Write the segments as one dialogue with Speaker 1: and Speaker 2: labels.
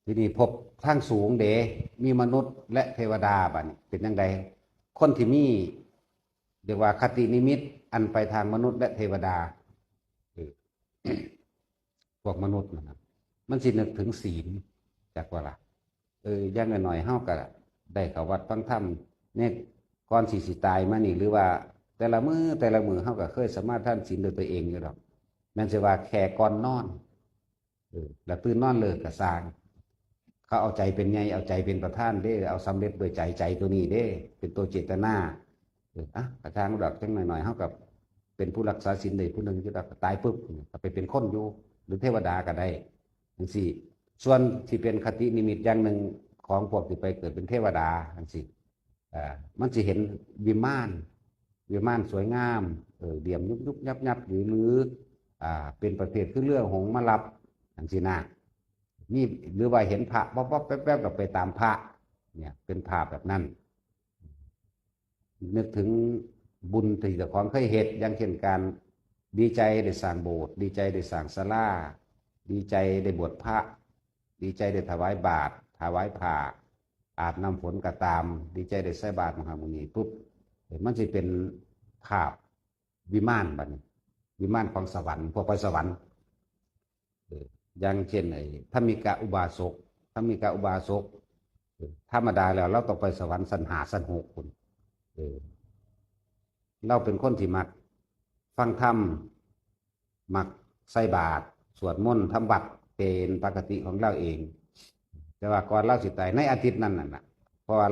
Speaker 1: ทีนี้พบทางสูงเดมีมนุษย์และเทวดาบัดนี้เป็นยังไงคนที่มีเรียกว่าคตินิมิตอันไปทางมนุษย์และเทวดาเออพวกมนุษย์นะครับมันสินึกถึงศีลจากว่าล่ะอย่างหน่อยๆเฮาก็ได้เข้าวัดฟังธรรมเนี่ยก่อนสิตายมานี่หรือว่าแต่ละมือเฮาก็เคยสมาทานศีลด้วยตัวเองอยู่ดอกแม้นสิว่าแค่ก่อนนอนแล้วตื่นนอนเลิกก็สร้างเขาเอาใจเป็นไงเอาใจเป็นประธานเด้เอาสำเร็จโดยใจตัวนี้เด้เป็นตัวเจตนากระทางดอกจังหน่อยๆเฮากับเป็นผู้รักษาศีลได้ผู้หนึ่งที่ตายปุ๊บก็ไปเป็นคนอยู่หรือเทวดาก็ได้จังซี่ส่วนที่เป็นคตินิมิตอย่างหนึ่งของพวกที่ไปเกิดเป็นเทวดาจังซี่มันจะเห็นวิมานสวยงามเดี่ยมยุบยับหรือเป็นประเภทคือเรื่องหงส์มารับจังซี่นะนี่หรือว่าเห็นพระป๊อปแป๊บๆกับไปตามพระเนี่ยเป็นภาพแบบนั้นนึกถึงบุญที่เจ้าของเคยเฮ็ดอย่างเช่นการดีใจได้สร้างโบสถ์ดีใจได้สร้างศาลาดีใจได้บวชพระดีใจได้ถวายบาตรถวายผ้าอาบน้ำฝนก็ตามดีใจได้ใส่บาตรมหามุนีปุ๊บมันจะเป็นภาพวิมานบัดนี้วิมานของสวรรค์พวกไปสวรรค์อย่างเช่นถ้ามีกะอุบาสกธรรมดาแล้วเราต้องไปสวรรค์สันหาสันหกคนเราเป็นคนที่มักฟังธรรมมักใส่บาตรสวดมนต์ทำวัดเป็นปกติของเราเองแต่ว่าก่อนเราสิตายในอาทิตย์นั้นน่ะเพราะว่า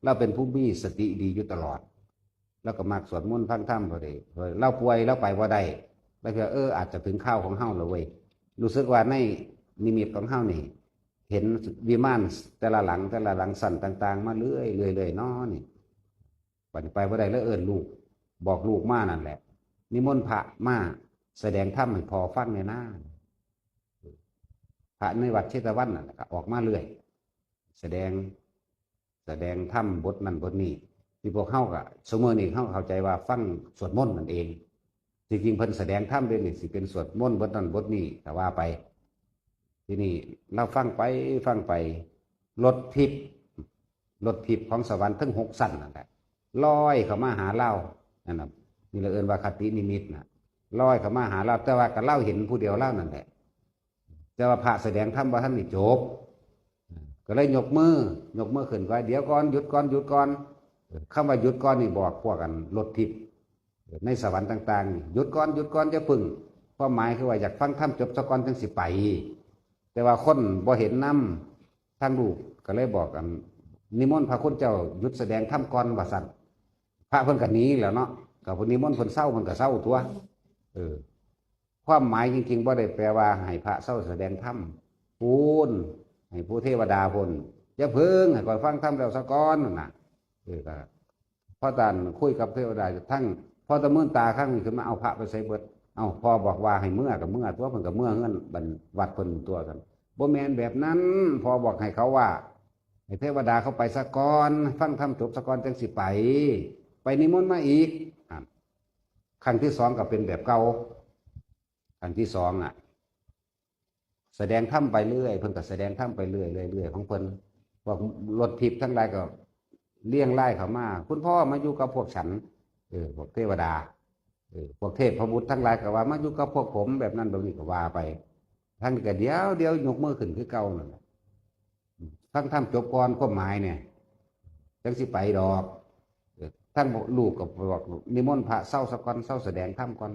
Speaker 1: เราเป็นผู้มีสติดีอยู่ตลอดแล้วก็มักสวดมนต์ฟังธรรมพอดีเราป่วยเราไปว่าได้แล้วก็อาจจะถึงข้าวของเฮาแล้วเว้ยรู้สึกว่าในนิมิตของเฮานี่เห็นวิมานแต่ละหลังสั่นต่างๆมาเรื่อยเนาะนี่ไปว่าได้แล้วลูกบอกลูกมานั่นแหละนิมนต์พระมาแสดงธรรมให้พอฟังในหน้าพระในวัดเชตวันนั่นแหละออกมาเรื่อยแสดงธรรมบทนั้นบทนี้ที่พวกเข้ากับสมมตินี่เข้าใจว่าฟังสวดมนต์นั่นเองจริงๆเพิ่นแสดงธรรมเป็นนี่สิเป็นสวดมนต์บทนั้นบทนี้แต่ว่าไปที่นี่เราฟังไปรถทิพย์ของสวรรค์ทั้ง6สั้นนั่นแหละลอยเข้ามาหาเรานั่นน่ะนี่เราเอิ้นว่าคตินิมิตนะลอยเข้ามาหาเราแต่ว่าก็เล่าเห็นผู้เดียวเล่านั่นแหละแต่ว่าพระแสดงธรรมว่าท่านนี่จบก็เลยยกมือขึ้นไว้เดี๋ยวก่อนหยุดก่อนคำว่าหยุดก่อนนี่บอกพวกกันรถทิพย์ในสวรรค์ต่างๆหยุดก่อนจะพึ่งความหมายคือว่าอยากฟังธรรมจบซะก่อนจึงสิไปแต่ว่าคนบ่เห็นนำทางลูกก็เลยบอกกันนิมนต์พระคุณเจ้าหยุดแสดงธรรมก่อนว่าสั่นพระเพิ่นก็หนีแล้วเนาะกับนิมนต์เพิ่นเศร้าเพิ่นก็เศร้าตัวความหมายจริงๆบ่ได้แปลว่าให้พระเศร้าแสดงธรรมพูนให้ผู้เทวดาพูนอย่าเพิ่งให้ก่อนฟังธรรมแล้วซะก่อนน่ะก็พอตานคุยกับเทวดาทั้งพอตะมื่นตาข้างนี้ขึ้นมาเอาพระไปใส่เบิดเอาพอบอกว่าให้เมื่อกับเมื่อตัวเพิ่นกับเมื่อเงินบันวัดเพิ่นตัวกันบ่แม่นแบบนั้นพอบอกให้เขาว่าให้เทวดาเขาไปซะก่อนฟังธรรมจบซะก่อนจังสิไปนิมนต์มาอีกครั้งที่2ก็เป็นแบบเก่าครั้งที่2แสดงธรรมไปเรื่อยเพิ่นก็แสดงธรรมไปเรื่อยของเพิ่นพวกรถทิพย์ทั้งหลายก็เลี้ยงไล่เขามาคุณพ่อมาอยู่กับพวกฉันพวกเทวดาพวกเทพพระบุตรทั้งหลายก็ว่ามาอยู่กับพวกผมแบบนั้นแบบนี้ก็ว่าไปทั้งนี้ก็เดี๋ยวยกมือขึ้นคือเก่านั่นแหละทั้งทำจบก่อนความหมายเนี่ยจังสิไปดอกทั้งลูกก็บอกนิมนต์พระเศร้าสะก่อนเศร้าแสดงธรรมก่อน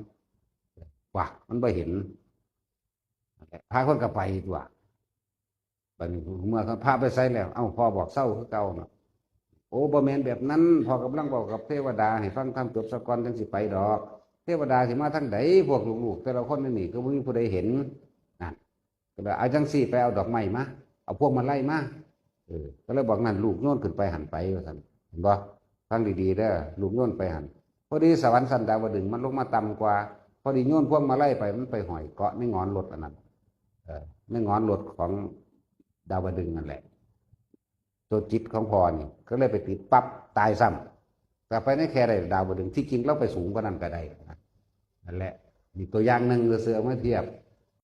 Speaker 1: ว่ามันไม่เห็นพระคนก็ไปตัวบัดนี้เมื่อพระไปใส่แล้วเอ้าพ่อบอกเศร้าคือเก่าเนาะโอ้บ่แม่นแบบนั้นพอกำลังบอกกับเทวดาให้ฟังธรรมจบซะก่อนจังสิไปดอกเทวดาสิมาทั้งใดพวกลูกๆแต่ละคนนี่ก็บ่มีผู้ใดเห็นนั่นก็เลยเอาจังสี่ไปเอาดอกไม้มาเอาพวกมาไล่มาก็เลยบอกนั่นลูกโยนขึ้นไปหันไปว่าซั่นเห็นบ่ฟังดีๆเด้อลูกโยนไปหันพอดีสวรรค์สันดาวดึงมันลงมาต่ำกว่าพอดีโยนพวกมาไล่ไปมันไปห้อยเกาะในงอนรถอันนั้นในงอนรถของดาวดึงนั่นแหละตัวจิตของพอนี่ก็เลยไปติดปั๊บตายซ้ำแต่ไปในแค่ได้ดาวดึงที่จริงเราไปสูงกว่านั้นก็ได้นั่นแหละมีตัวอย่างหนึ่งเสือมาเทียบ